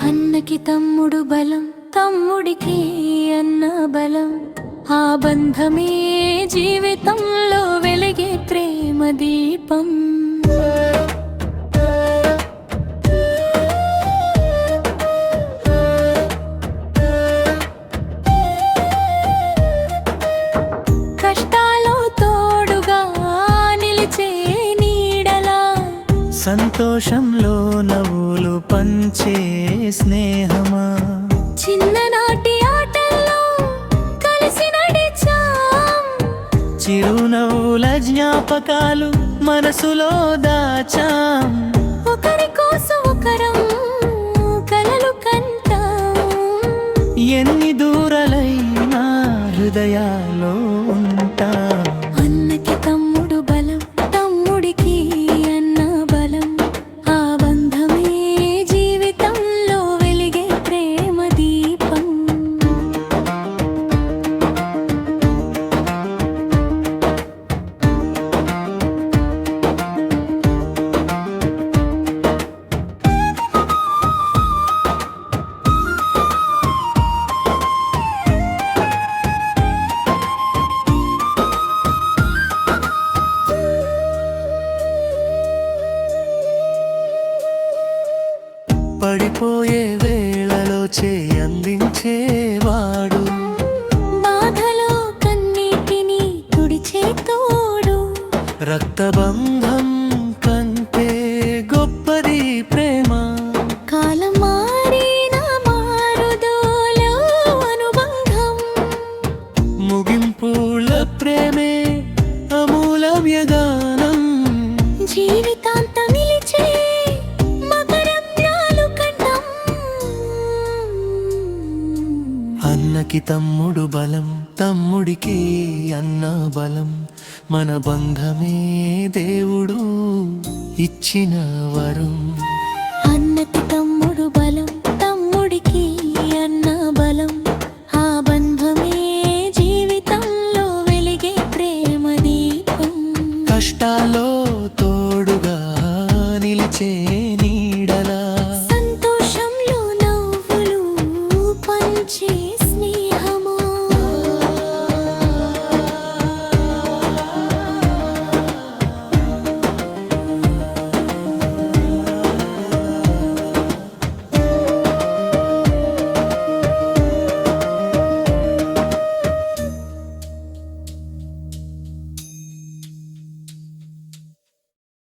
అన్నకి తమ్ముడు బలం, తమ్ముడికి అన్న బలం. ఆ బంధమే జీవితంలో వెలిగే ప్రేమ దీపం. కష్టాలో తోడుగా నిలిచే నీడలా, సంతోషంలో నవ్వులు పంచే స్నేహమా, చిన్ననాటి ఆటల్లో కలిసి నడిచాం. చిరునవ్వుల జ్ఞాపకాలు మనసులో దాచాం. ఒకరి కోసం ఒకరం కలలు కంటాం. ఎన్ని దూరాలైనా హృదయాల్లో ఉంటాం. అన్నకి తమ్ముడు బలం, తమ్ముడికి అన్న బలం. ఆ బంధమే జీవితంలో వెలిగే ప్రేమ దీపం. పడిపోయే వేళలో అందించేవాడు, బాధలో కన్నీటిని తుడిచే తోడు. రక్తబంధం కంటే గొప్పది ప్రేమ. కాలం మారిన మారుదోలో అనుబంధం. ముగింపుల ప్రేమే అమూల్యగానం. జీవితాంతం నిలిచే మకరంధ్రాలు కంఠం. అన్నకి తమ్ముడు బలం, తమ్ముడికి అన్న బలం. మన బంధమే దేవుడు ఇచ్చిన వరం. అన్నకి తమ్ముడు బలం, తమ్ముడికి అన్న బలం. ఆ బంధమే జీవితంలో వెలిగే ప్రేమ దీపం. కష్టాల్లో తోడుగా నిలిచే